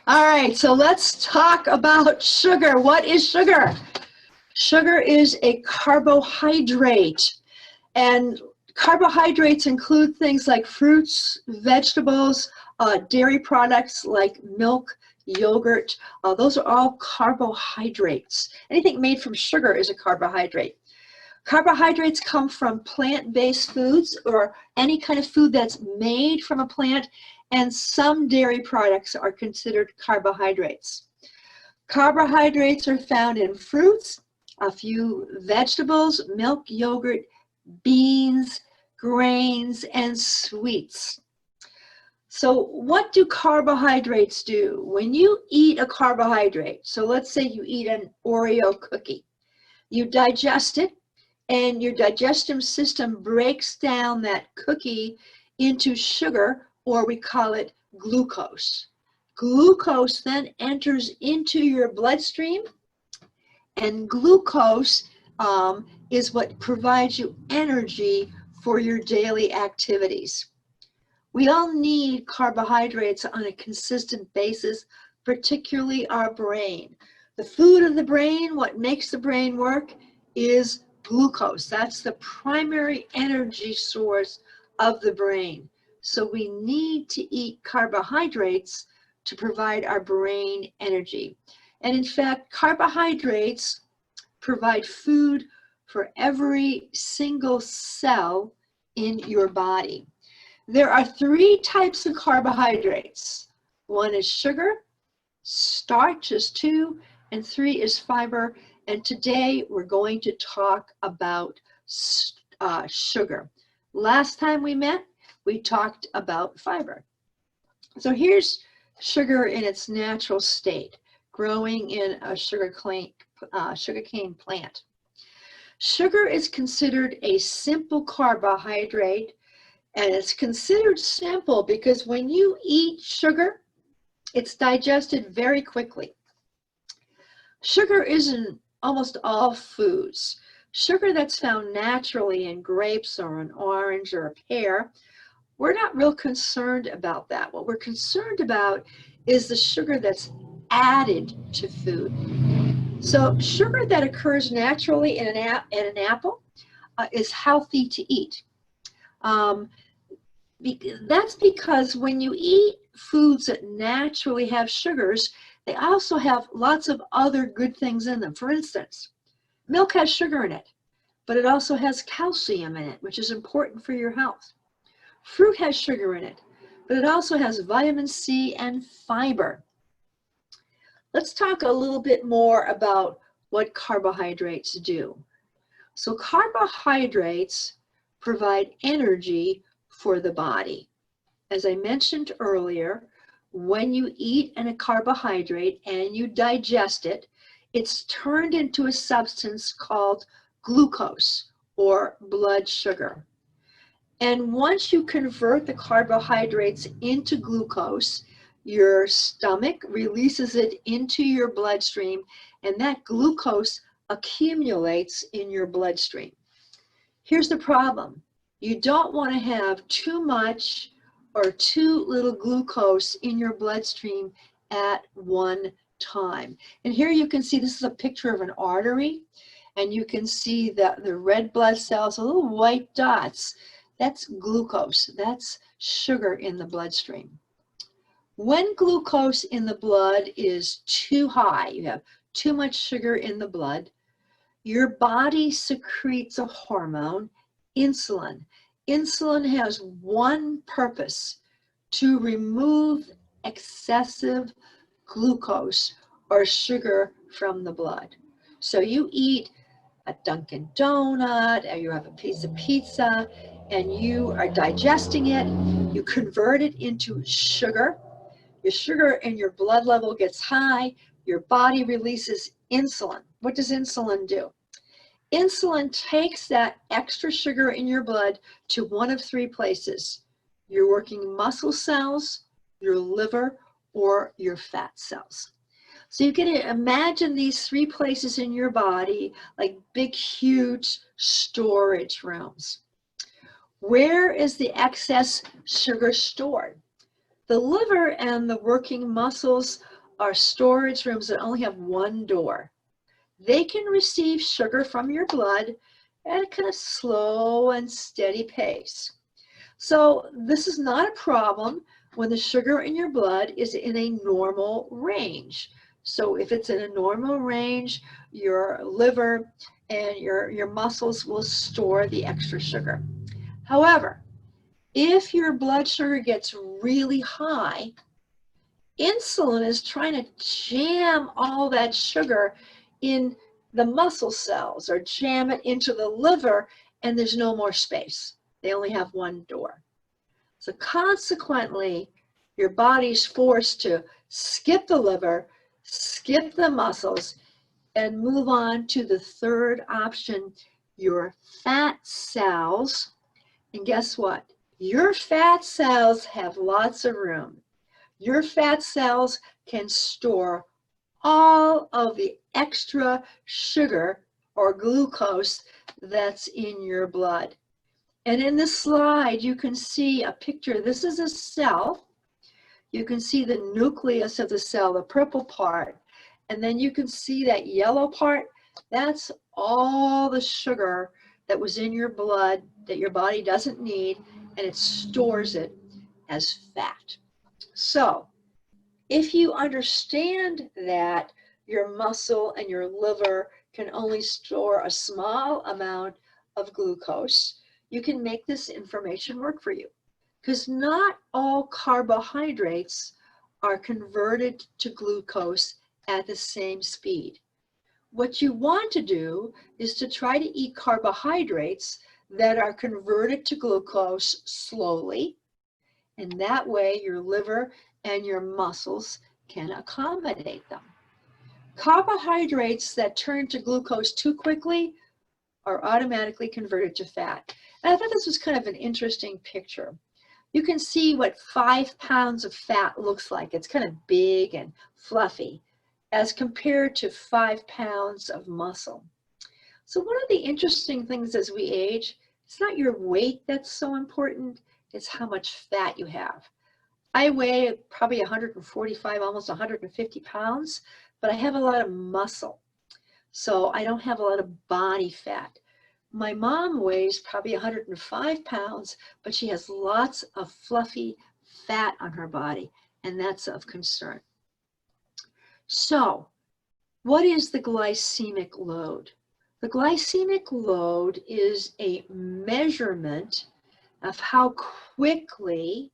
All right, so let's talk about sugar. What is sugar? Sugar is a carbohydrate, and carbohydrates include things like fruits, vegetables, dairy products like milk, yogurt. Those are all carbohydrates. Anything made from sugar is a carbohydrate. Carbohydrates come from plant-based foods or any kind of food that's made from a plant, and some dairy products are considered carbohydrates. Carbohydrates are found in fruits, a few vegetables, milk, yogurt, beans, grains, and sweets. So what do carbohydrates do? When you eat a carbohydrate, so let's say you eat an Oreo cookie, you digest it, and your digestive system breaks down that cookie into sugar, or we call it glucose. Glucose then enters into your bloodstream, and glucose is what provides you energy for your daily activities. We all need carbohydrates on a consistent basis, particularly our brain. The food of the brain, what makes the brain work, is glucose. That's the primary energy source of the brain. So we need to eat carbohydrates to provide our brain energy. And in fact, carbohydrates provide food for every single cell in your body. There are three types of carbohydrates. One is sugar, starch is two, and three is fiber. And today we're going to talk about sugar. Last time we met, we talked about fiber. So here's sugar in its natural state, growing in a sugarcane plant. Sugar is considered a simple carbohydrate, and it's considered simple because when you eat sugar, it's digested very quickly. Sugar is in almost all foods. Sugar that's found naturally in grapes or an orange or a pear, we're not real concerned about that. What we're concerned about is the sugar that's added to food. So sugar that occurs naturally in an apple is healthy to eat. That's because when you eat foods that naturally have sugars, they also have lots of other good things in them. For instance, milk has sugar in it, but it also has calcium in it, which is important for your health. Fruit has sugar in it, but it also has vitamin C and fiber. Let's talk a little bit more about what carbohydrates do. So carbohydrates provide energy for the body. As I mentioned earlier, when you eat a carbohydrate and you digest it, it's turned into a substance called glucose or blood sugar. And once you convert the carbohydrates into glucose, your stomach releases it into your bloodstream, and that glucose accumulates in your bloodstream. Here's the problem. You don't want to have too much or too little glucose in your bloodstream at one time. And here you can see, this is a picture of an artery, and you can see that the red blood cells, the little white dots, that's glucose. That's sugar in the bloodstream. When glucose in the blood is too high, you have too much sugar in the blood, your body secretes a hormone, insulin. Insulin has one purpose: to remove excessive glucose or sugar from the blood. So you eat a Dunkin' Donut, or you have a piece of pizza, and you are digesting it, you convert it into sugar. Your sugar in your blood level gets high, your body releases insulin. What does insulin do? Insulin takes that extra sugar in your blood to one of three places: your working muscle cells, your liver, or your fat cells. So you can imagine these three places in your body like big, huge storage rooms. Where is the excess sugar stored? The liver and the working muscles are storage rooms that only have one door. They can receive sugar from your blood at a kind of slow and steady pace. So this is not a problem when the sugar in your blood is in a normal range. So if it's in a normal range, your liver and your muscles will store the extra sugar. However, if your blood sugar gets really high, insulin is trying to jam all that sugar in the muscle cells or jam it into the liver, and there's no more space. They only have one door. So consequently, your body's forced to skip the liver, skip the muscles, and move on to the third option, your fat cells. And guess what? Your fat cells have lots of room. Your fat cells can store all of the extra sugar or glucose that's in your blood. And in this slide, you can see a picture. This is a cell. You can see the nucleus of the cell, the purple part. And then you can see that yellow part. That's all the sugar that was in your blood that your body doesn't need, and it stores it as fat. So if you understand that your muscle and your liver can only store a small amount of glucose, you can make this information work for you, because not all carbohydrates are converted to glucose at the same speed. What you want to do is to try to eat carbohydrates that are converted to glucose slowly, and that way your liver and your muscles can accommodate them. Carbohydrates that turn to glucose too quickly are automatically converted to fat. And I thought this was kind of an interesting picture. You can see what 5 pounds of fat looks like. It's kind of big and fluffy as compared to 5 pounds of muscle. So one of the interesting things as we age, it's not your weight that's so important, it's how much fat you have. I weigh probably 145, almost 150 pounds, but I have a lot of muscle. So I don't have a lot of body fat. My mom weighs probably 105 pounds, but she has lots of fluffy fat on her body, and that's of concern. So what is the glycemic load? The glycemic load is a measurement of how quickly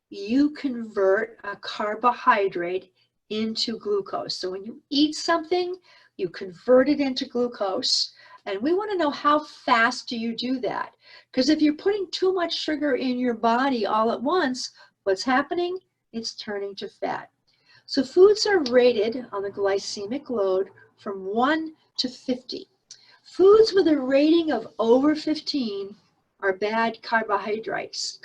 you convert a carbohydrate into glucose. So when you eat something, you convert it into glucose, and we want to know how fast do you do that? Because if you're putting too much sugar in your body all at once, what's happening? It's turning to fat. So foods are rated on the glycemic load from 1 to 50. Foods with a rating of over 15 are bad carbohydrates.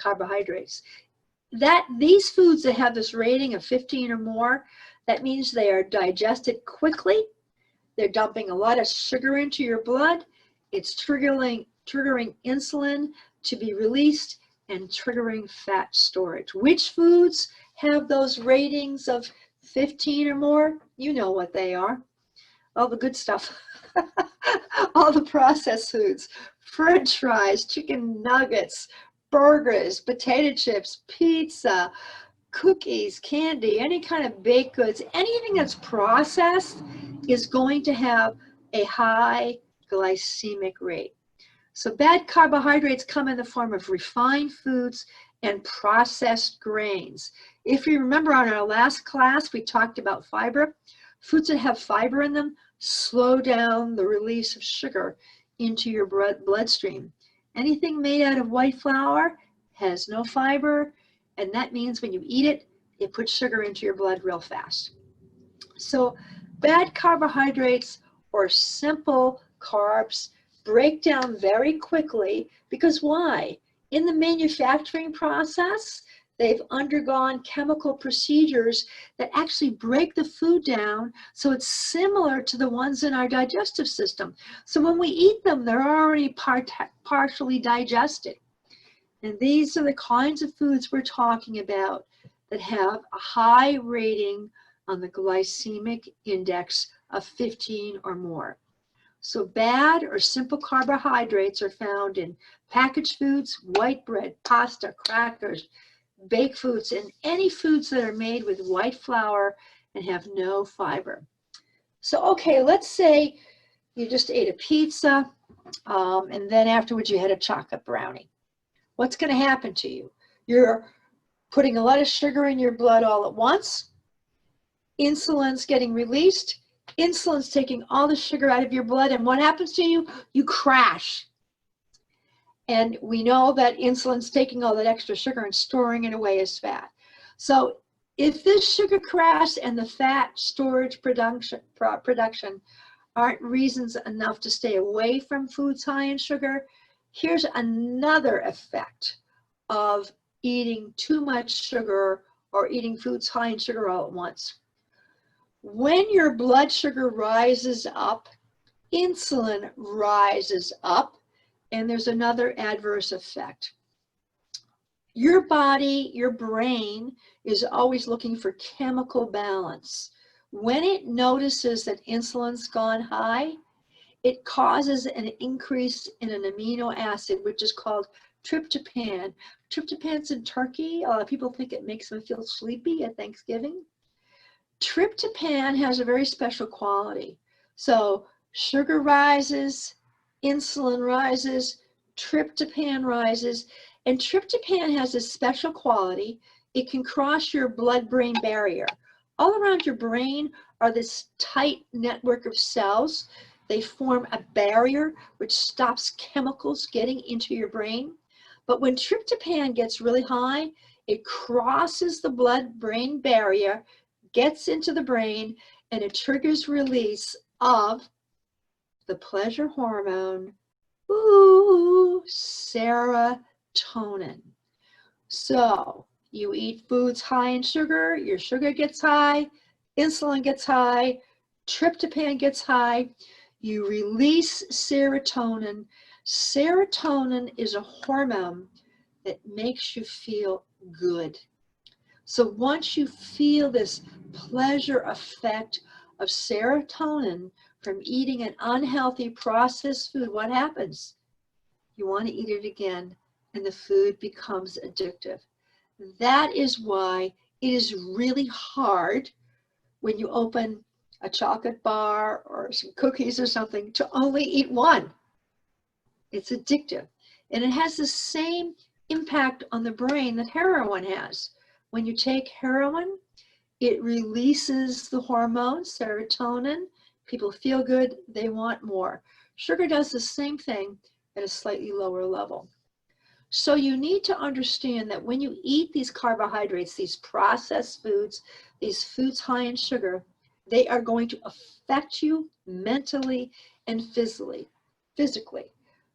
These foods that have this rating of 15 or more, that means they are digested quickly. They're dumping a lot of sugar into your blood. It's triggering insulin to be released and triggering fat storage. Which foods have those ratings of 15 or more? You know what they are. All the good stuff. All the processed foods, French fries, chicken nuggets, burgers, potato chips, pizza, cookies, candy, any kind of baked goods, anything that's processed is going to have a high glycemic rate. So bad carbohydrates come in the form of refined foods and processed grains. If you remember on our last class, we talked about fiber. Foods that have fiber in them slow down the release of sugar into your bloodstream. Anything made out of white flour has no fiber, and that means when you eat it, it puts sugar into your blood real fast. So bad carbohydrates or simple carbs break down very quickly, because why? In the manufacturing process, they've undergone chemical procedures that actually break the food down so it's similar to the ones in our digestive system. So when we eat them, they're already partially digested. And these are the kinds of foods we're talking about that have a high rating on the glycemic index of 15 or more. So bad or simple carbohydrates are found in packaged foods, white bread, pasta, crackers, baked foods, and any foods that are made with white flour and have no fiber. So, okay, let's say you just ate a pizza, and then afterwards you had a chocolate brownie. What's going to happen to you? You're putting a lot of sugar in your blood all at once. Insulin's getting released. Insulin's taking all the sugar out of your blood, and what happens to you? You crash. And we know that insulin's taking all that extra sugar and storing it away as fat. So if this sugar crash and the fat storage production aren't reasons enough to stay away from foods high in sugar, here's another effect of eating too much sugar or eating foods high in sugar all at once. When your blood sugar rises up, insulin rises up, and there's another adverse effect. Your body, your brain, is always looking for chemical balance. When it notices that insulin's gone high, it causes an increase in an amino acid, which is called tryptophan. Tryptophan's in turkey. A lot of people think it makes them feel sleepy at Thanksgiving. Tryptophan has a very special quality. So sugar rises, insulin rises, tryptophan rises, and tryptophan has a special quality. It can cross your blood-brain barrier. All around your brain are this tight network of cells. They form a barrier which stops chemicals getting into your brain. But when tryptophan gets really high, it crosses the blood-brain barrier, gets into the brain, and it triggers release of the pleasure hormone, serotonin. So you eat foods high in sugar, your sugar gets high, insulin gets high, tryptophan gets high, you release serotonin. Serotonin is a hormone that makes you feel good. So once you feel this pleasure effect of serotonin from eating an unhealthy processed food, what happens? You want to eat it again, and the food becomes addictive. That is why it is really hard when you open a chocolate bar or some cookies or something to only eat one. It's addictive. And it has the same impact on the brain that heroin has. When you take heroin, it releases the hormone, serotonin. People feel good, they want more. Sugar does the same thing at a slightly lower level. So you need to understand that when you eat these carbohydrates, these processed foods, these foods high in sugar, they are going to affect you mentally and physically.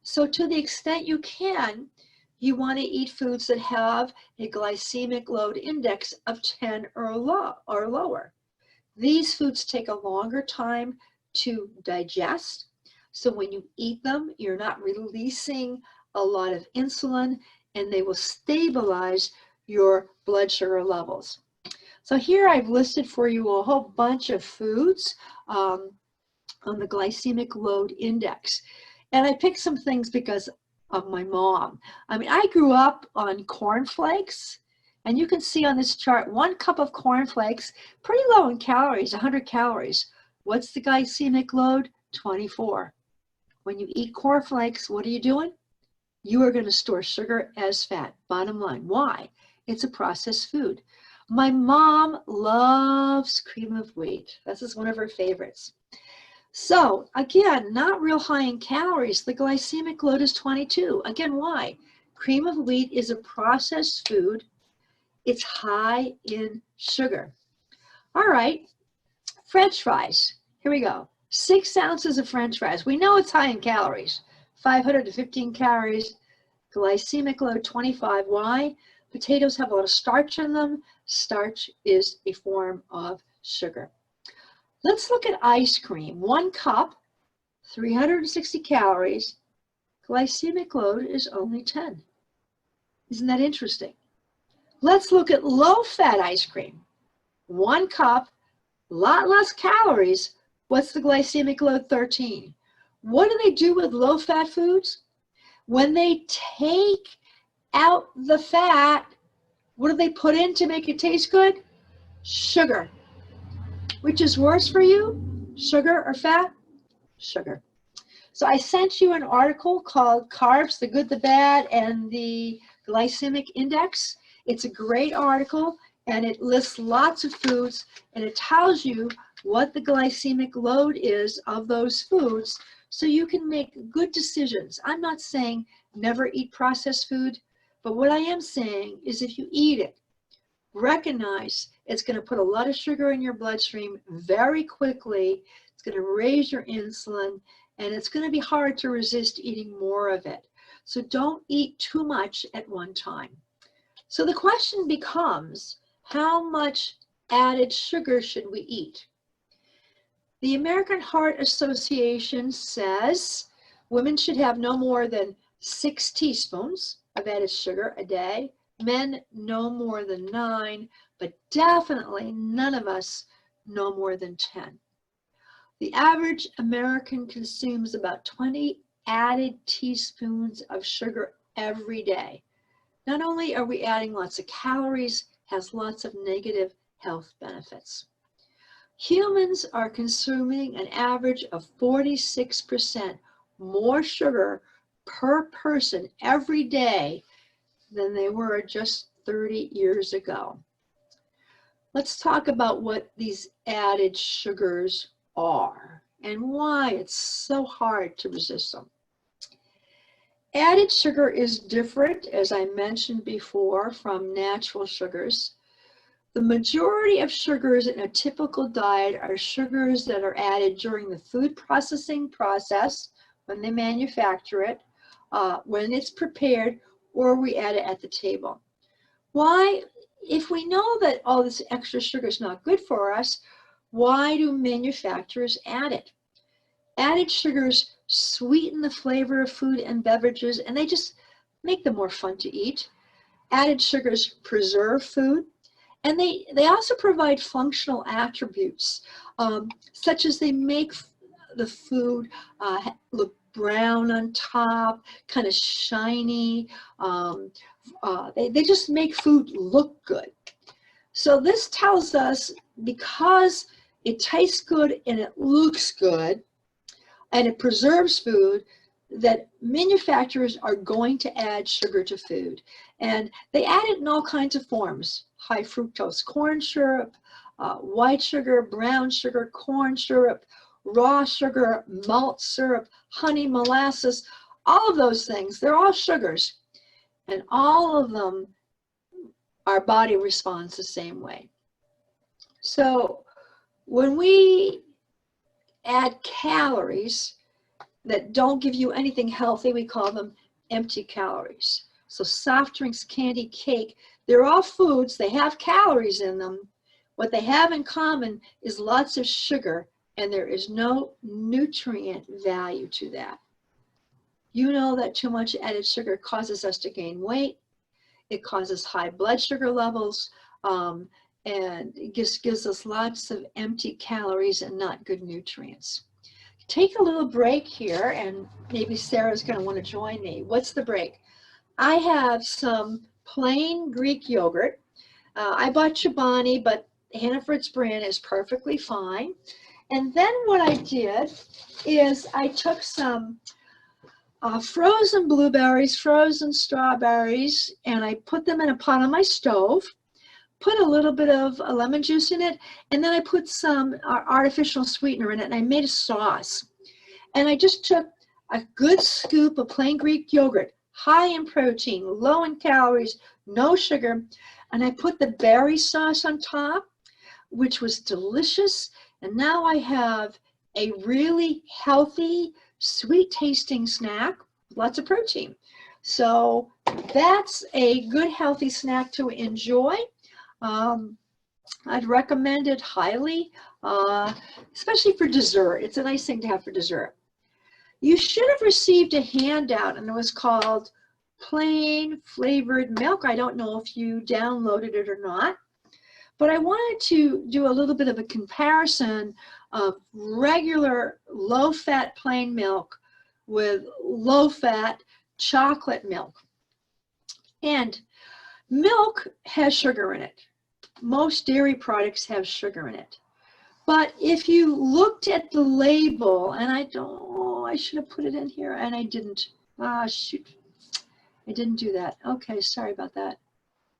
So to the extent you can, you want to eat foods that have a glycemic load index of 10 or lower. These foods take a longer time to digest. So when you eat them, you're not releasing a lot of insulin, and they will stabilize your blood sugar levels. So here I've listed for you a whole bunch of foods on the glycemic load index. And I picked some things because of my mom. I mean, I grew up on cornflakes, and you can see on this chart, 1 cup of cornflakes, pretty low in calories, 100 calories. What's the glycemic load? 24. When you eat cornflakes, what are you doing? You are going to store sugar as fat, bottom line. Why? It's a processed food. My mom loves cream of wheat. This is one of her favorites. So again, not real high in calories. The glycemic load is 22. Again, why? Cream of wheat is a processed food. It's high in sugar. All right, French fries. Here we go. 6 ounces of French fries. We know it's high in calories. 500 to 15 calories. Glycemic load 25. Why? Potatoes have a lot of starch in them. Starch is a form of sugar. Let's look at ice cream. 1 cup, 360 calories. Glycemic load is only 10. Isn't that interesting? Let's look at low-fat ice cream. 1 cup, lot less calories. What's the glycemic load? 13. What do they do with low-fat foods? When they take out the fat, what do they put in to make it taste good? Sugar. Which is worse for you, sugar or fat? Sugar. So I sent you an article called Carbs, the Good, the Bad, and the Glycemic Index. It's a great article, and it lists lots of foods, and it tells you what the glycemic load is of those foods so you can make good decisions. I'm not saying never eat processed food, but what I am saying is if you eat it, recognize it's going to put a lot of sugar in your bloodstream very quickly. It's going to raise your insulin, and it's going to be hard to resist eating more of it. So don't eat too much at one time. So the question becomes, how much added sugar should we eat? The American Heart Association says women should have no more than 6 teaspoons of added sugar a day. Men no more than 9, but definitely none of us no more than 10. The average American consumes about 20 added teaspoons of sugar every day. Not only are we adding lots of calories, has lots of negative health benefits. Humans are consuming an average of 46% more sugar per person every day than they were just 30 years ago. Let's talk about what these added sugars are and why it's so hard to resist them. Added sugar is different, as I mentioned before, from natural sugars. The majority of sugars in a typical diet are sugars that are added during the food processing process, when they manufacture it, when it's prepared, or we add it at the table. Why, if we know that all this extra sugar is not good for us, why do manufacturers add it? Added sugars sweeten the flavor of food and beverages, and they just make them more fun to eat. Added sugars preserve food, and they also provide functional attributes, such as they make the food look brown on top, kind of shiny. They just make food look good. So this tells us, because it tastes good and it looks good and it preserves food, that manufacturers are going to add sugar to food. And they add it in all kinds of forms: high fructose corn syrup, white sugar, brown sugar, corn syrup, raw sugar, malt syrup, honey, molasses, all of those things. They're all sugars, and all of them, our body responds the same way. So when we add calories that don't give you anything healthy, we call them empty calories. So soft drinks, candy, cake, they're all foods. They have calories in them. What they have in common is lots of sugar, and there is no nutrient value to that. You know that too much added sugar causes us to gain weight. It causes high blood sugar levels, and it just gives us lots of empty calories and not good nutrients. Take a little break here, and maybe Sarah's going to want to join me. What's the break? I have some plain Greek yogurt. I bought Chobani, but Hannaford's brand is perfectly fine. And then what I did is I took some frozen blueberries, frozen strawberries, and I put them in a pot on my stove, put a little bit of lemon juice in it, and then I put some artificial sweetener in it, and I made a sauce. And I just took a good scoop of plain Greek yogurt, high in protein, low in calories, no sugar, and I put the berry sauce on top, which was delicious. And now I have a really healthy, sweet tasting snack with lots of protein. So that's a good, healthy snack to enjoy. I'd recommend it highly, especially for dessert. It's a nice thing to have for dessert. You should have received a handout, and it was called plain flavored milk. I don't know if you downloaded it or not, but I wanted to do a little bit of a comparison of regular low-fat plain milk with low-fat chocolate milk. And milk has sugar in it. Most dairy products have sugar in it. But if you looked at the label, and I should have put it in here, and I didn't. Ah, shoot. I didn't do that. Okay, sorry about that.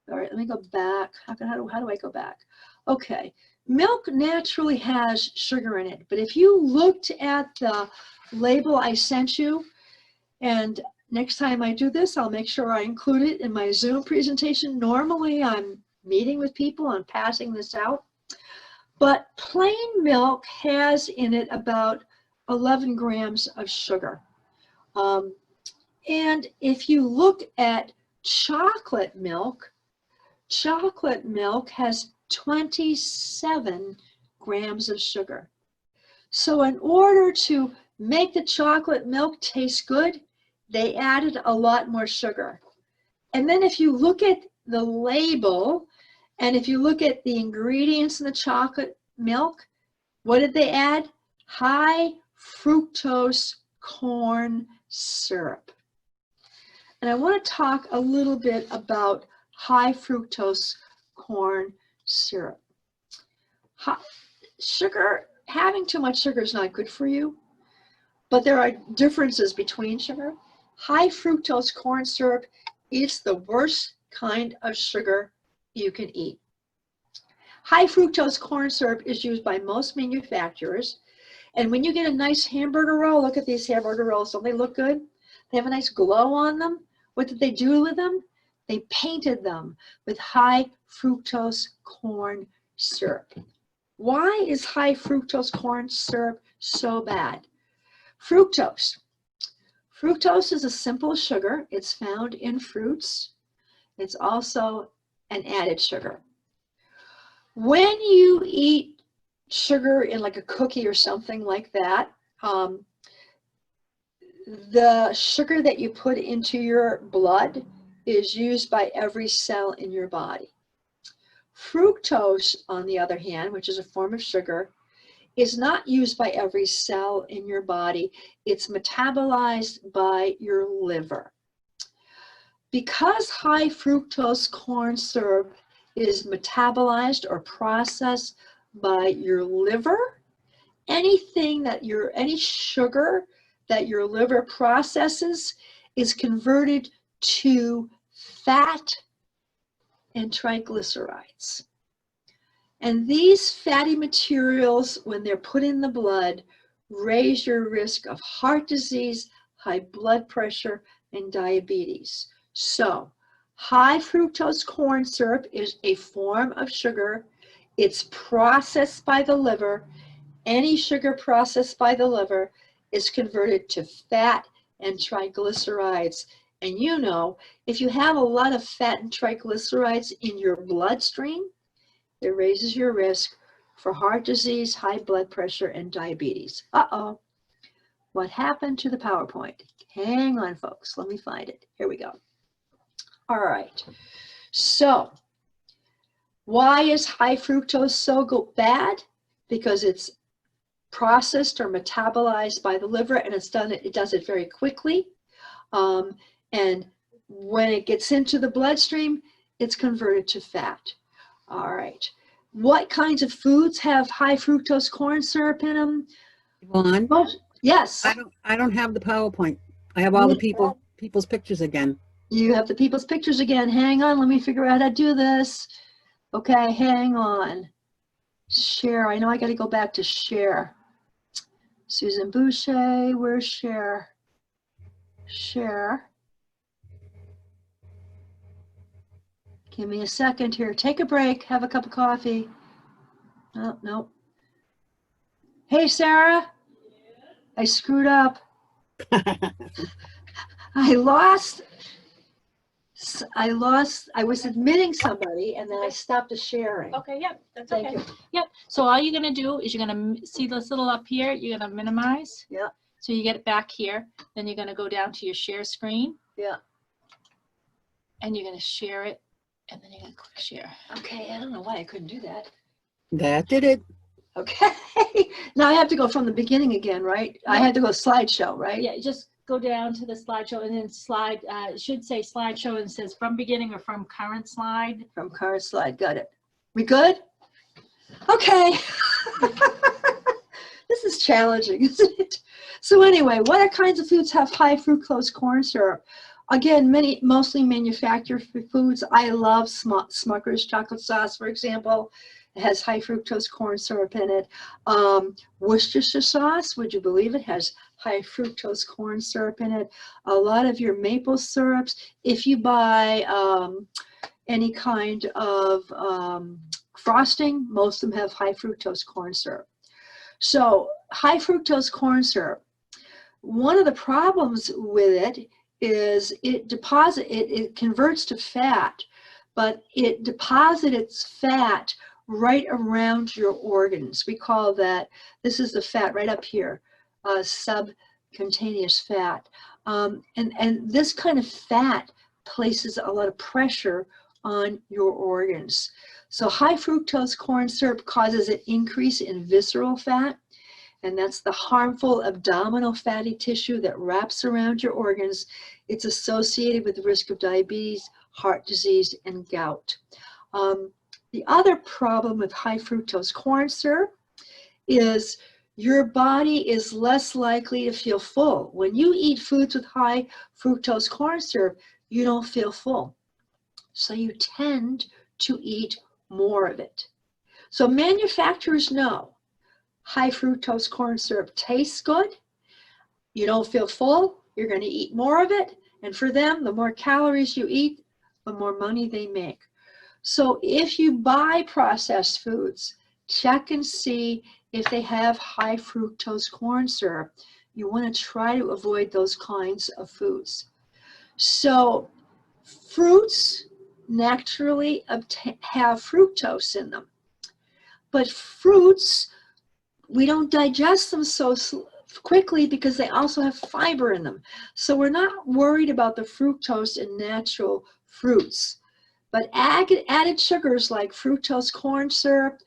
All right, let me go back. How do I go back? Okay, milk naturally has sugar in it, but if you looked at the label I sent you, and next time I do this, I'll make sure I include it in my Zoom presentation. Normally, I'm meeting with people, I'm passing this out, but plain milk has in it about 11 grams of sugar. And if you look at chocolate milk has 27 grams of sugar. So in order to make the chocolate milk taste good, they added a lot more sugar. And then if you look at the label, and if you look at the ingredients in the chocolate milk, what did they add? High fructose corn syrup. And I want to talk a little bit about high fructose corn syrup. Having too much sugar is not good for you, but there are differences between sugar. High fructose corn syrup is the worst kind of sugar you can eat. High fructose corn syrup is used by most manufacturers. And when you get a nice hamburger roll, look at these hamburger rolls. Don't they look good? They have a nice glow on them. What did they do with them? They painted them with high fructose corn syrup. Why is high fructose corn syrup so bad? Fructose. Fructose is a simple sugar. It's found in fruits. It's also an added sugar. When you eat sugar in like a cookie or something like that, the sugar that you put into your blood is used by every cell in your body. Fructose, on the other hand, which is a form of sugar, is not used by every cell in your body. It's metabolized by your liver. Because high fructose corn syrup is metabolized or processed by your liver, any sugar that your liver processes is converted to fat and triglycerides. And these fatty materials, when they're put in the blood, raise your risk of heart disease, high blood pressure, and diabetes. So, high fructose corn syrup is a form of sugar. It's processed by the liver. Any sugar processed by the liver is converted to fat and triglycerides. And you know, if you have a lot of fat and triglycerides in your bloodstream, it raises your risk for heart disease, high blood pressure, and diabetes. Uh-oh. What happened to the PowerPoint? Hang on, folks. Let me find it. Here we go. All right. So, why is high fructose so bad? Because it's processed or metabolized by the liver, and it does it very quickly. And when it gets into the bloodstream, it's converted to fat. All right. What kinds of foods have high fructose corn syrup in them? Yvonne? Yes. I don't have the PowerPoint. I have all the people's pictures again. You have the people's pictures again. Hang on. Let me figure out how to do this. Okay, hang on. Share. I know I got to go back to share. Susan Boucher, where's share? Share. Give me a second here. Take a break. Have a cup of coffee. Oh, no. Hey, Sarah. I screwed up. I was admitting somebody and then I stopped the sharing. Okay, yep, that's Thank okay. you. Yep, so all you're gonna do is you're gonna see this little up here, you're gonna minimize. Yeah. So you get it back here, then you're gonna go down to your share screen. Yeah. and you're going to share it, and then you're going to click share. Okay, I don't know why I couldn't do that. That did it. Okay, now I have to go from the beginning again, right? I had to go slideshow, right? Yeah, just go down to the slideshow and then slide, it should say slideshow and it says from beginning or from current slide. From current slide, got it. We good? Okay. This is challenging, isn't it? So anyway, what kinds of foods have high fructose corn syrup? Again, mostly manufactured foods. I love Smucker's chocolate sauce, for example. It has high fructose corn syrup in it. Worcestershire sauce, would you believe it, has high fructose corn syrup in it. A lot of your maple syrups, if you buy any kind of frosting, most of them have high fructose corn syrup. So high fructose corn syrup, one of the problems with it is it converts to fat, but it deposits fat right around your organs. We call that, this is the fat right up here, subcutaneous fat. And this kind of fat places a lot of pressure on your organs. So high fructose corn syrup causes an increase in visceral fat, and that's the harmful abdominal fatty tissue that wraps around your organs. It's associated with the risk of diabetes, heart disease, and gout. The other problem with high fructose corn syrup is your body is less likely to feel full. When you eat foods with high fructose corn syrup, you don't feel full. So you tend to eat more of it. So manufacturers know high fructose corn syrup tastes good. You don't feel full, you're going to eat more of it. And for them, the more calories you eat, the more money they make. So if you buy processed foods, check and see if they have high fructose corn syrup. You want to try to avoid those kinds of foods. So fruits naturally have fructose in them. But fruits, we don't digest them so quickly because they also have fiber in them. So we're not worried about the fructose in natural fruits. But added sugars like fructose corn syrup,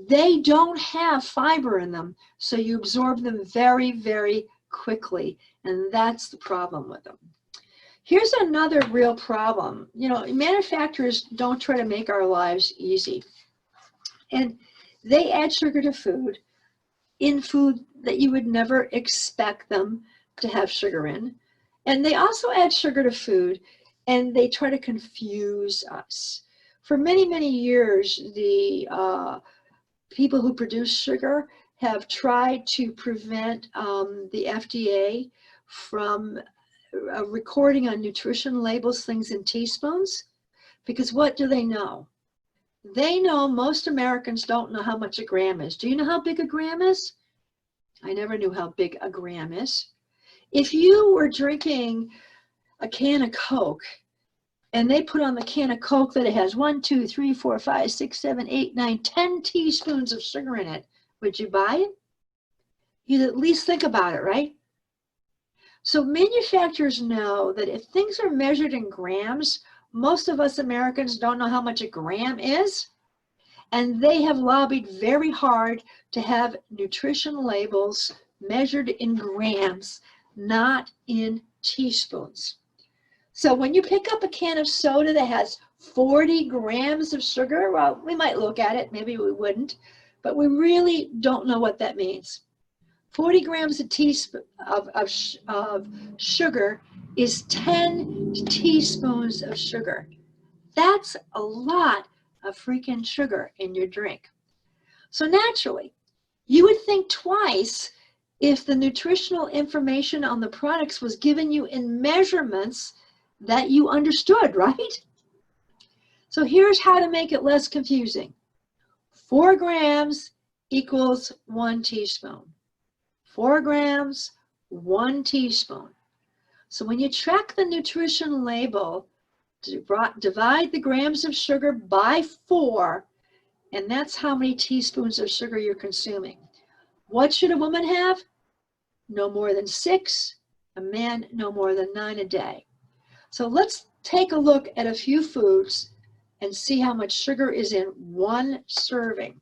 they don't have fiber in them. So you absorb them very, very quickly. And that's the problem with them. Here's another real problem. You know, manufacturers don't try to make our lives easy. And they add sugar to food, in food that you would never expect them to have sugar in. And they also add sugar to food, and they try to confuse us. For many, many years, the people who produce sugar have tried to prevent the FDA from recording on nutrition labels things in teaspoons, because what do they know? They know most Americans don't know how much a gram is. Do you know how big a gram is? I never knew how big a gram is. If you were drinking a can of Coke and they put on the can of Coke that it has 1, 2, 3, 4, 5, 6, 7, 8, 9, 10 teaspoons of sugar in it, would you buy it? You'd at least think about it, right? So manufacturers know that if things are measured in grams, most of us Americans don't know how much a gram is, and they have lobbied very hard to have nutrition labels measured in grams, not in teaspoons. So when you pick up a can of soda that has 40 grams of sugar, well, we might look at it, maybe we wouldn't, but we really don't know what that means. 40 grams of sugar is 10 teaspoons of sugar. That's a lot of freaking sugar in your drink. So naturally, you would think twice if the nutritional information on the products was given you in measurements that you understood, right? So here's how to make it less confusing. 4 grams equals 1 teaspoon. 4 grams, 1 teaspoon. So when you track the nutrition label, divide the grams of sugar by 4, and that's how many teaspoons of sugar you're consuming. What should a woman have? No more than 6, a man no more than 9 a day. So let's take a look at a few foods and see how much sugar is in one serving.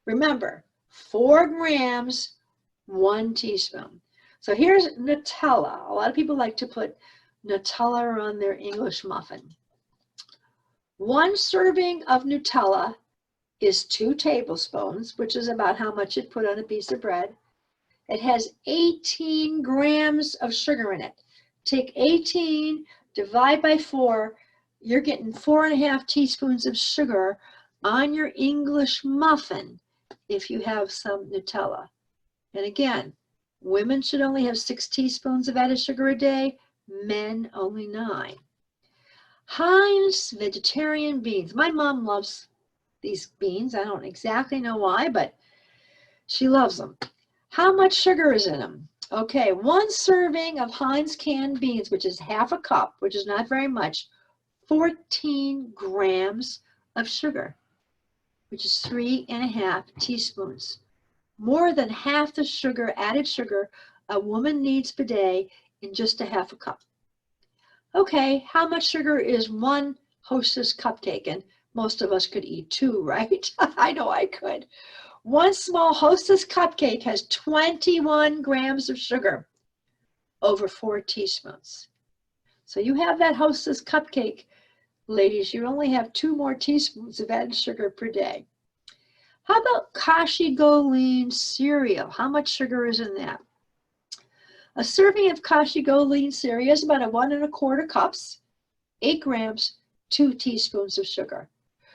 Remember, 4 grams, 1 teaspoon. So here's Nutella. A lot of people like to put Nutella on their English muffin. 1 serving of Nutella is 2 tablespoons, which is about how much you'd put on a piece of bread. It has 18 grams of sugar in it. Take 18, divide by 4, you're getting 4.5 teaspoons of sugar on your English muffin if you have some Nutella. And again, women should only have 6 teaspoons of added sugar a day, men only 9. Heinz vegetarian beans. My mom loves these beans. I don't exactly know why, but she loves them. How much sugar is in them? Okay, 1 serving of Heinz canned beans, which is half a cup, which is not very much, 14 grams of sugar, which is 3.5 teaspoons. More than half the sugar, added sugar, a woman needs per day in just a half a cup. Okay, how much sugar is 1 Hostess cupcake? And most of us could eat 2, right? I know I could. 1 small Hostess cupcake has 21 grams of sugar, over 4 teaspoons. So you have that Hostess cupcake, ladies, you only have 2 more teaspoons of added sugar per day. How about Kashi-Goleen cereal? How much sugar is in that? A serving of Kashi-Goleen cereal is about 1 1/4 cups, 8 grams, 2 teaspoons of sugar.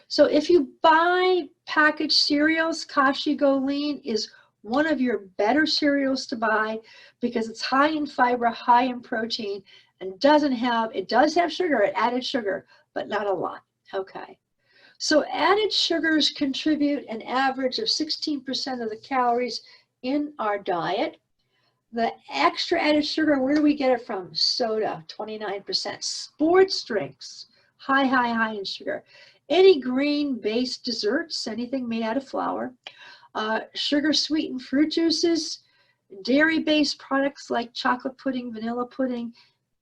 So if you buy packaged cereals, Kashi-Goleen is one of your better cereals to buy because it's high in fiber, high in protein, and it does have sugar, added sugar, but not a lot. Okay. So added sugars contribute an average of 16% of the calories in our diet. The extra added sugar, where do we get it from? Soda, 29%. Sports drinks, high in sugar. Any grain-based desserts, anything made out of flour. Sugar-sweetened fruit juices, dairy-based products like chocolate pudding, vanilla pudding,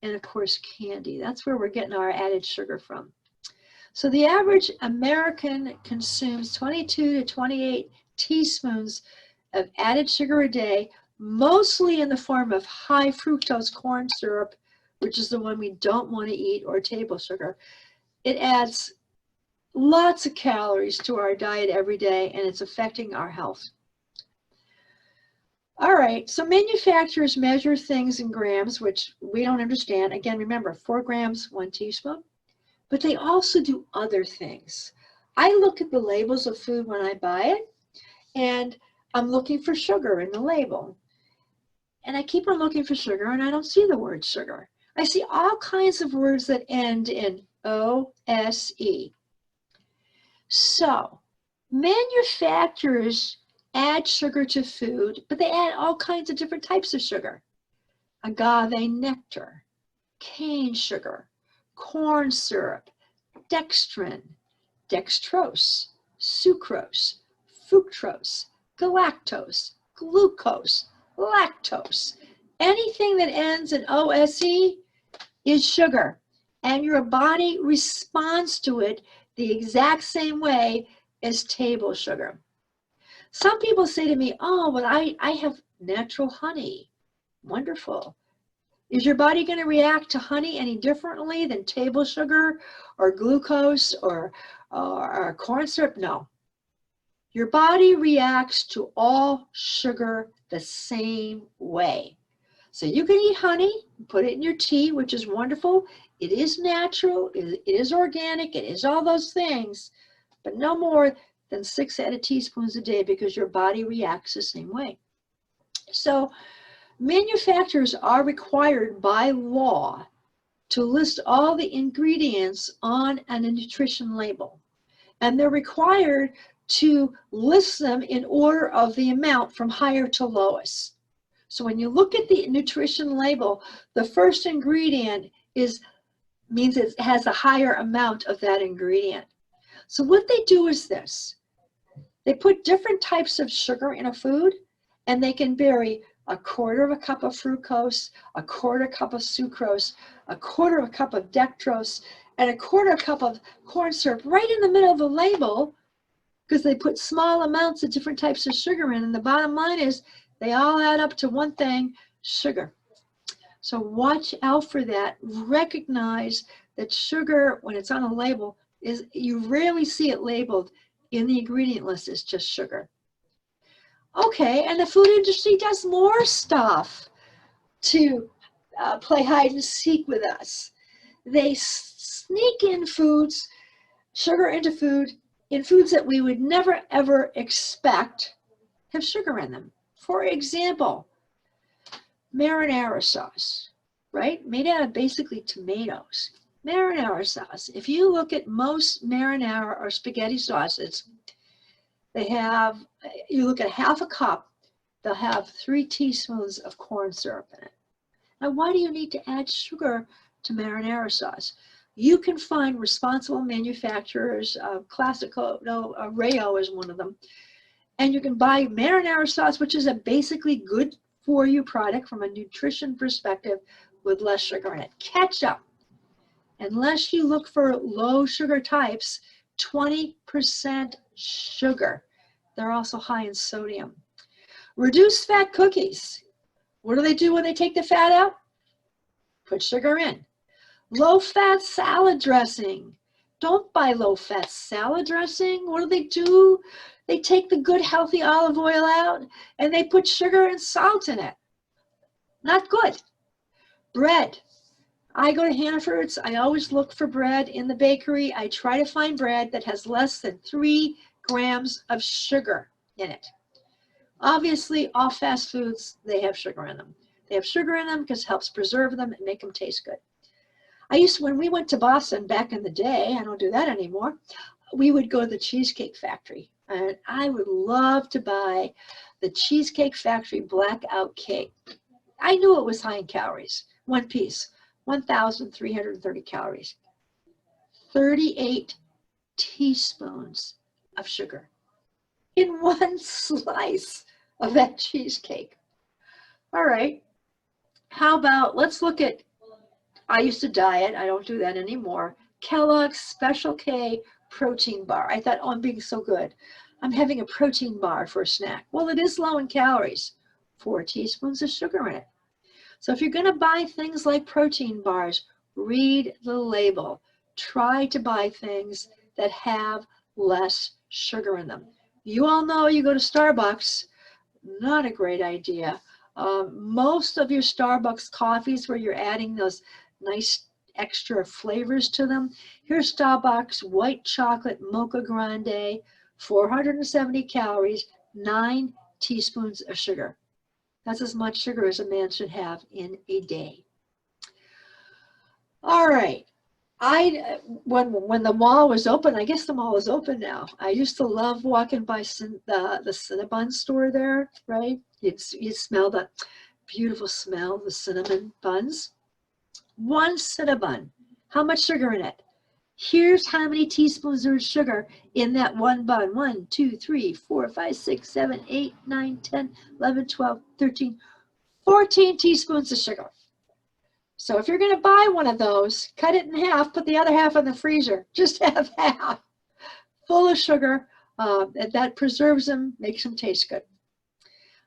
and of course candy. That's where we're getting our added sugar from. So the average American consumes 22 to 28 teaspoons of added sugar a day, mostly in the form of high fructose corn syrup, which is the one we don't want to eat, or table sugar. It adds lots of calories to our diet every day, and it's affecting our health. All right, so manufacturers measure things in grams, which we don't understand. Again, remember, 4 grams, 1 teaspoon. But they also do other things. I look at the labels of food when I buy it, and I'm looking for sugar in the label. And I keep on looking for sugar, and I don't see the word sugar. I see all kinds of words that end in O-S-E. So manufacturers add sugar to food, but they add all kinds of different types of sugar. Agave nectar, cane sugar, corn syrup, dextrin, dextrose, sucrose, fructose, galactose, glucose, lactose. Anything that ends in OSE is sugar, and your body responds to it the exact same way as table sugar. Some people say to me, oh, but I have natural honey. Wonderful. Is your body going to react to honey any differently than table sugar or glucose or corn syrup? No. Your body reacts to all sugar the same way. So you can eat honey, put it in your tea, which is wonderful. It is natural, it is organic, it is all those things, but no more than 6 added teaspoons a day because your body reacts the same way. So manufacturers are required by law to list all the ingredients on a nutrition label. And they're required to list them in order of the amount from higher to lowest. So when you look at the nutrition label, the first ingredient means it has a higher amount of that ingredient. So what they do is this. They put different types of sugar in a food, and they can vary a quarter of a cup of fructose, a quarter cup of sucrose, a quarter of a cup of dextrose, and a quarter cup of corn syrup right in the middle of the label, because they put small amounts of different types of sugar in. And the bottom line is they all add up to one thing, sugar. So watch out for that. Recognize that sugar, when it's on a label, is, you rarely see it labeled in the ingredient list as just sugar. Okay, and the food industry does more stuff to play hide and seek with us. They sneak in foods, sugar into food, in foods that we would never ever expect have sugar in them. For example, marinara sauce, right? Made out of basically tomatoes. Marinara sauce. If you look at most marinara or spaghetti sauces, they have, you look at half a cup, they'll have 3 teaspoons of corn syrup in it. Now, why do you need to add sugar to marinara sauce? You can find responsible manufacturers, Classico, no, Rayo is one of them, and you can buy marinara sauce, which is a basically good for you product from a nutrition perspective with less sugar in it. Ketchup, unless you look for low sugar types, 20% sugar. They're also high in sodium. Reduced fat cookies. What do they do when they take the fat out? Put sugar in. Low fat salad dressing. Don't buy low fat salad dressing. What do? They take the good healthy olive oil out and they put sugar and salt in it. Not good. Bread. I go to Hannaford's. I always look for bread in the bakery. I try to find bread that has less than 3 grams of sugar in it. Obviously, all fast foods, they have sugar in them. They have sugar in them because it helps preserve them and make them taste good. When we went to Boston back in the day, I don't do that anymore, we would go to the Cheesecake Factory. And I would love to buy the Cheesecake Factory Blackout Cake. I knew it was high in calories. One piece, 1,330 calories. 38 teaspoons of sugar in one slice of that cheesecake. All right. How about, let's look at, I used to diet, I don't do that anymore, Kellogg's Special K protein bar. I thought, oh, I'm being so good. I'm having a protein bar for a snack. Well, it is low in calories, 4 teaspoons of sugar in it. So if you're going to buy things like protein bars, read the label. Try to buy things that have less sugar in them. You all know you go to Starbucks, not a great idea. Most of your Starbucks coffees where you're adding those nice extra flavors to them. Here's Starbucks white chocolate mocha grande, 470 calories, 9 teaspoons of sugar. That's as much sugar as a man should have in a day. All right. When the mall was open, I guess the mall is open now. I used to love walking by the Cinnabon store there, right? You'd smell the beautiful smell of the cinnamon buns. 1 Cinnabon. How much sugar in it? Here's how many teaspoons of sugar in that one bun. 1, 2, 3, 4, 5, 6, 7, 8, 9, 10, 11, 12, 13, 14 teaspoons of sugar. So if you're going to buy one of those, cut it in half, put the other half in the freezer. Just have half full of sugar. And that preserves them, makes them taste good.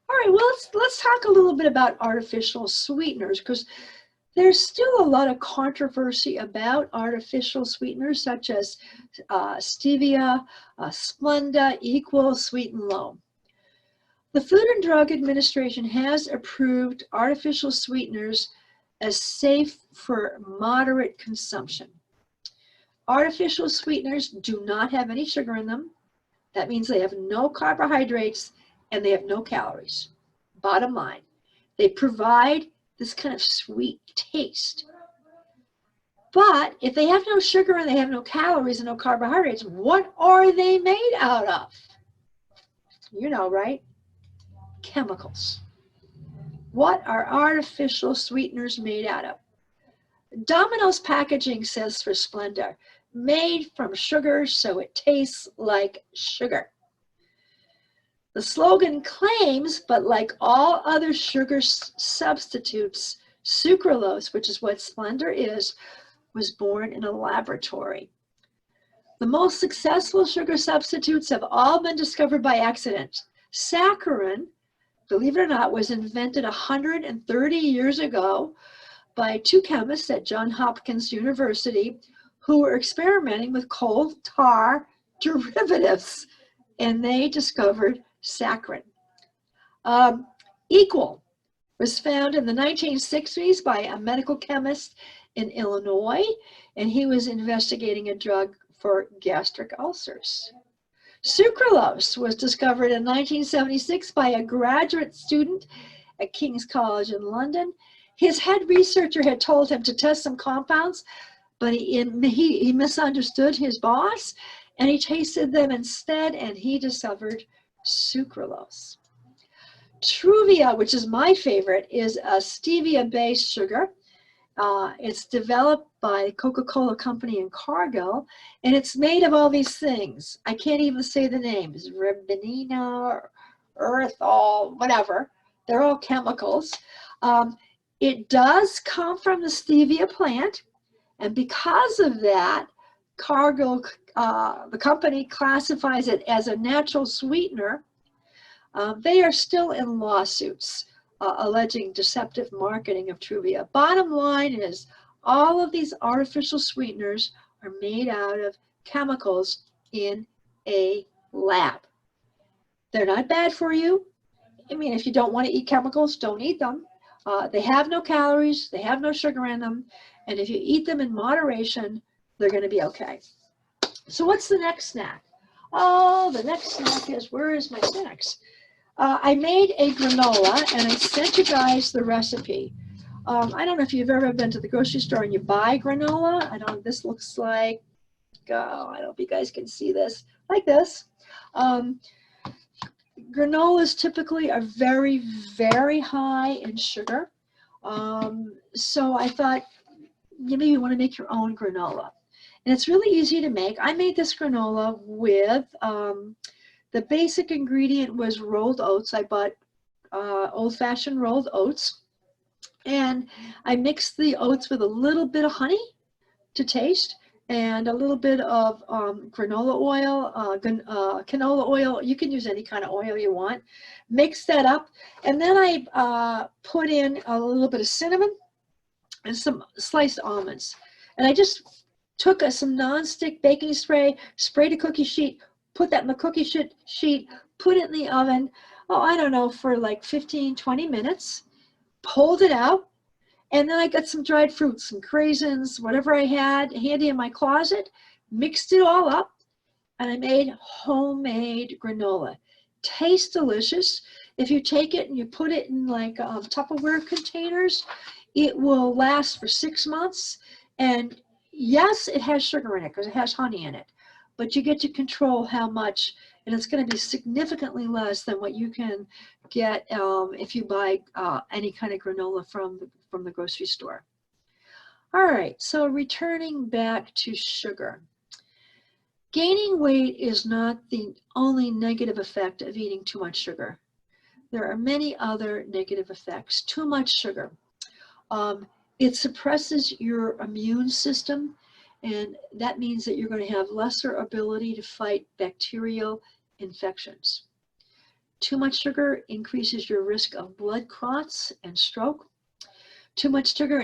All right, well, let's talk a little bit about artificial sweeteners, because there's still a lot of controversy about artificial sweeteners such as stevia, Splenda, Equal, Sweet and Low. The Food and Drug Administration has approved artificial sweeteners as safe for moderate consumption. Artificial sweeteners do not have any sugar in them. That means they have no carbohydrates and they have no calories. Bottom line, they provide this kind of sweet taste. But if they have no sugar and they have no calories and no carbohydrates, what are they made out of? You know, right? Chemicals. What are artificial sweeteners made out of? Domino's packaging says for Splenda, made from sugar so it tastes like sugar. The slogan claims, but like all other sugar substitutes, sucralose, which is what Splendor is, was born in a laboratory. The most successful sugar substitutes have all been discovered by accident. Saccharin, believe it or not, was invented 130 years ago by two chemists at Johns Hopkins University who were experimenting with coal tar derivatives, and they discovered saccharin. Equal was found in the 1960s by a medical chemist in Illinois, and he was investigating a drug for gastric ulcers. Sucralose was discovered in 1976 by a graduate student at King's College in London. His head researcher had told him to test some compounds, but he misunderstood his boss, and he tasted them instead, and he discovered sucralose. Truvia, which is my favorite, is a stevia-based sugar. It's developed by the Coca-Cola Company in Cargill, and it's made of all these things. I can't even say the names, ribonina, erythritol, whatever. They're all chemicals. It does come from the stevia plant, and because of that, Cargill, the company, classifies it as a natural sweetener. They are still in lawsuits alleging deceptive marketing of Truvia. Bottom line is all of these artificial sweeteners are made out of chemicals in a lab. They're not bad for you. I mean, if you don't want to eat chemicals, don't eat them. They have no calories, they have no sugar in them, and if you eat them in moderation, they're going to be okay. So what's the next snack? Oh, the next snack is, where is my snacks? I made a granola, and I sent you guys the recipe. I don't know if you've ever been to the grocery store and you buy granola. This looks like, I don't know if you guys can see this, like this. Granolas typically are very, very high in sugar. So I thought, maybe you want to make your own granola. And it's really easy to make. I made this granola with, the basic ingredient was rolled oats. I bought old-fashioned rolled oats. And I mixed the oats with a little bit of honey to taste, and a little bit of granola oil, canola oil. You can use any kind of oil you want. Mix that up, and then I put in a little bit of cinnamon and some sliced almonds. And I just took some non-stick baking spray, sprayed a cookie sheet, put that in the cookie sheet, put it in the oven, I don't know, for like 15, 20 minutes, pulled it out, and then I got some dried fruits, some craisins, whatever I had handy in my closet, mixed it all up, and I made homemade granola. Tastes delicious. If you take it and you put it in like Tupperware containers, it will last for 6 months. And yes, it has sugar in it because it has honey in it, but you get to control how much, and it's going to be significantly less than what you can get if you buy any kind of granola from the grocery store. All right, so returning back to sugar. Gaining weight is not the only negative effect of eating too much sugar. There are many other negative effects. Too much sugar. It suppresses your immune system, and that means that you're going to have lesser ability to fight bacterial infections. Too much sugar increases your risk of blood clots and stroke. Too much sugar,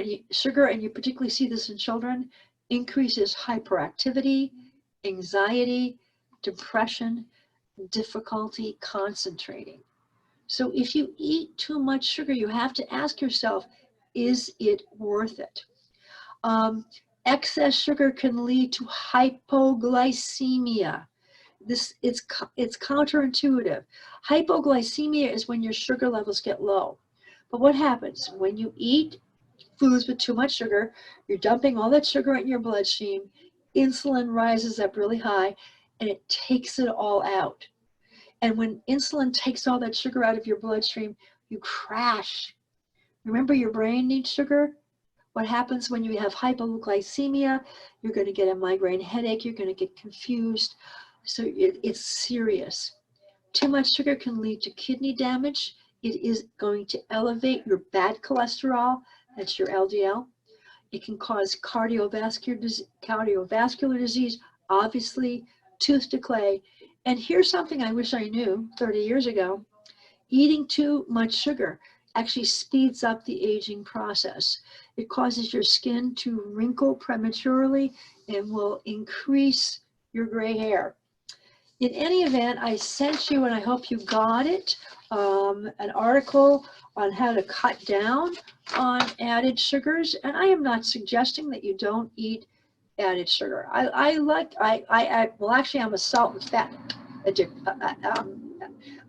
and you particularly see this in children, increases hyperactivity, anxiety, depression, difficulty concentrating. So if you eat too much sugar, you have to ask yourself, is it worth it? Excess sugar can lead to hypoglycemia. It's counterintuitive. Hypoglycemia is when your sugar levels get low. But what happens when you eat foods with too much sugar? You're dumping all that sugar in your bloodstream. Insulin rises up really high, and it takes it all out. And when insulin takes all that sugar out of your bloodstream, you crash. Remember, your brain needs sugar. What happens when you have hypoglycemia? You're going to get a migraine headache. You're going to get confused. So it's serious. Too much sugar can lead to kidney damage. It is going to elevate your bad cholesterol, that's your LDL. It can cause cardiovascular disease, obviously, tooth decay. And here's something I wish I knew 30 years ago. Eating too much sugar actually speeds up the aging process. It causes your skin to wrinkle prematurely and will increase your gray hair. In any event, I sent you, and I hope you got it, an article on how to cut down on added sugars. And I am not suggesting that you don't eat added sugar. Well, actually, I'm a salt and fat addict.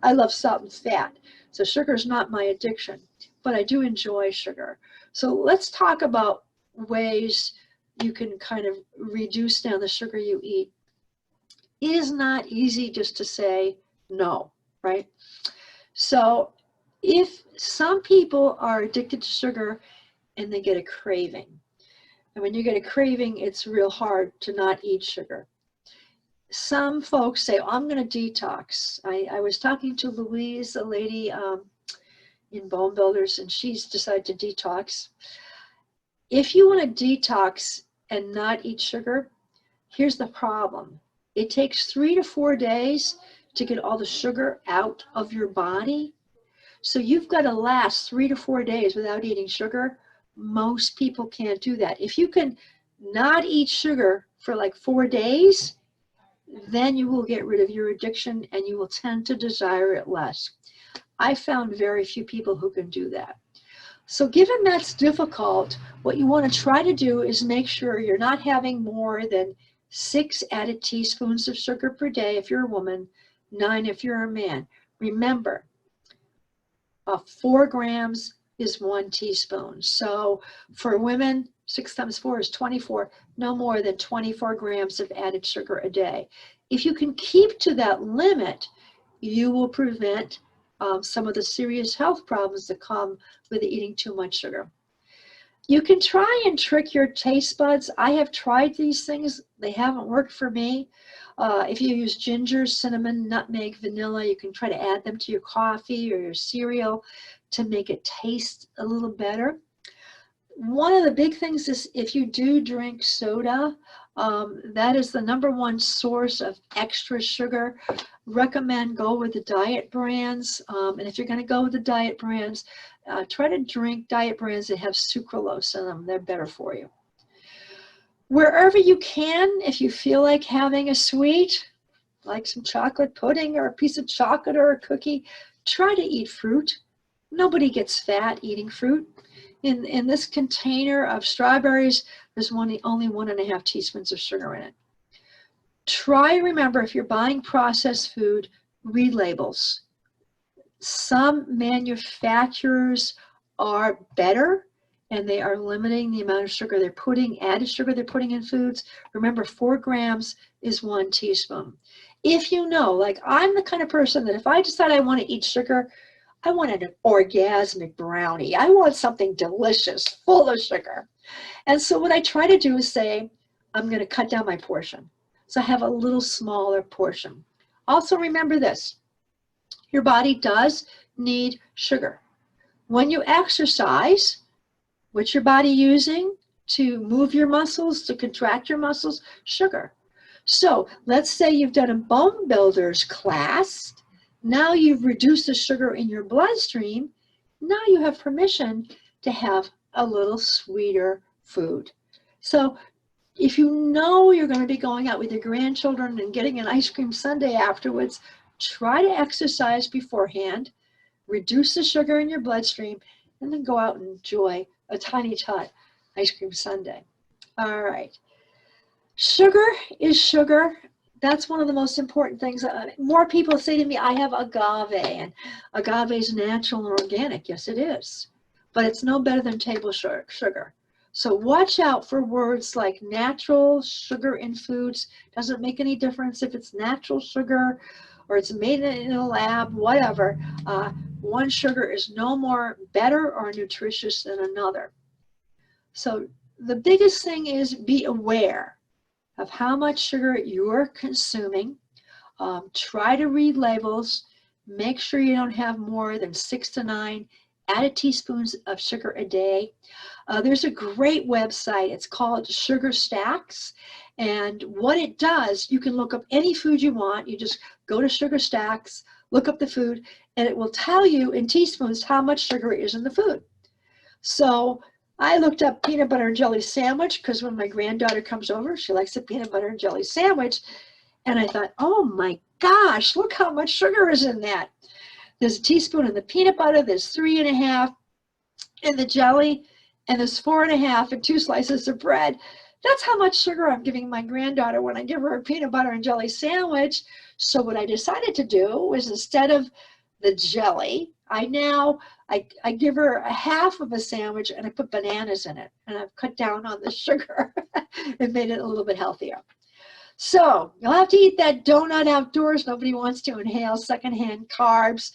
I love salt and fat. So sugar is not my addiction, but I do enjoy sugar. So let's talk about ways you can kind of reduce down the sugar you eat. It is not easy just to say no, right? So if some people are addicted to sugar and they get a craving, and when you get a craving, it's real hard to not eat sugar. Some folks say, oh, I'm going to detox. I was talking to Louise, a lady in Bone Builders, and she's decided to detox. If you want to detox and not eat sugar, here's the problem. It takes 3 to 4 days to get all the sugar out of your body. So you've got to last 3 to 4 days without eating sugar. Most people can't do that. If you can not eat sugar for like 4 days, then you will get rid of your addiction and you will tend to desire it less. I found very few people who can do that. So given that's difficult, what you want to try to do is make sure you're not having more than 6 added teaspoons of sugar per day if you're a woman, 9 if you're a man. Remember, 4 grams is 1 teaspoon. So for women, 6 times 4 is 24, no more than 24 grams of added sugar a day. If you can keep to that limit, you will prevent some of the serious health problems that come with eating too much sugar. You can try and trick your taste buds. I have tried these things. They haven't worked for me. If you use ginger, cinnamon, nutmeg, vanilla, you can try to add them to your coffee or your cereal to make it taste a little better. One of the big things is if you do drink soda, that is the #1 source of extra sugar. Recommend go with the diet brands. And if you're going to go with the diet brands, try to drink diet brands that have sucralose in them. They're better for you. Wherever you can, if you feel like having a sweet, like some chocolate pudding or a piece of chocolate or a cookie, try to eat fruit. Nobody gets fat eating fruit. In this container of strawberries, there's only 1.5 teaspoons of sugar in it. Try, remember, if you're buying processed food, read labels. Some manufacturers are better and they are limiting the amount of sugar they're putting, added sugar they're putting in foods. Remember, 4 grams is 1 teaspoon. If you know, like I'm the kind of person that if I decide I want to eat sugar, I want an orgasmic brownie. I want something delicious, full of sugar. And so what I try to do is say, I'm going to cut down my portion. So I have a little smaller portion. Also remember this, your body does need sugar. When you exercise, what's your body using to move your muscles, to contract your muscles? Sugar. So let's say you've done a bone builders class. Now you've reduced the sugar in your bloodstream. Now you have permission to have a little sweeter food. So if you know you're going to be going out with your grandchildren and getting an ice cream sundae afterwards, try to exercise beforehand, reduce the sugar in your bloodstream, and then go out and enjoy a tiny tot ice cream sundae. All right. Sugar is sugar. That's one of the most important things. More people say to me, I have agave, and agave is natural and organic. Yes, it is. But it's no better than table sugar. So watch out for words like natural sugar in foods. Doesn't make any difference if it's natural sugar or it's made in a lab, whatever. One sugar is no more better or nutritious than another. So the biggest thing is be aware of how much sugar you're consuming. Try to read labels. Make sure you don't have more than 6 to 9 added teaspoons of sugar a day. There's a great website. It's called Sugar Stacks. And what it does, you can look up any food you want. You just go to Sugar Stacks, look up the food, and it will tell you in teaspoons how much sugar is in the food. So I looked up peanut butter and jelly sandwich because when my granddaughter comes over, she likes a peanut butter and jelly sandwich. And I thought, oh my gosh, look how much sugar is in that. There's a teaspoon in the peanut butter, there's 3.5 in the jelly, and there's 4.5 in 2 slices of bread. That's how much sugar I'm giving my granddaughter when I give her a peanut butter and jelly sandwich. So what I decided to do was, instead of the jelly, I give her a half of a sandwich and I put bananas in it. And I've cut down on the sugar and made it a little bit healthier. So you'll have to eat that donut outdoors. Nobody wants to inhale secondhand carbs.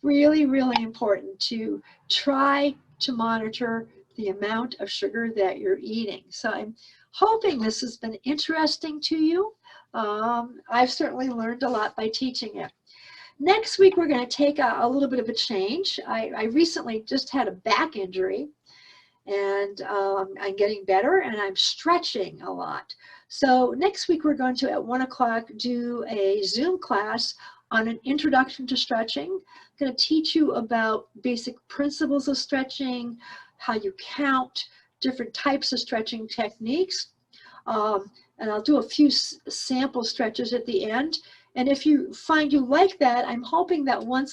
Really, really important to try to monitor the amount of sugar that you're eating. So I'm hoping this has been interesting to you. I've certainly learned a lot by teaching it. Next week, we're going to take a little bit of a change. I recently just had a back injury, and I'm getting better, and I'm stretching a lot. So next week, we're going to, at 1 o'clock, do a Zoom class on an introduction to stretching. I'm going to teach you about basic principles of stretching, how you count, different types of stretching techniques. And I'll do a few sample stretches at the end. And if you find you like that, I'm hoping that once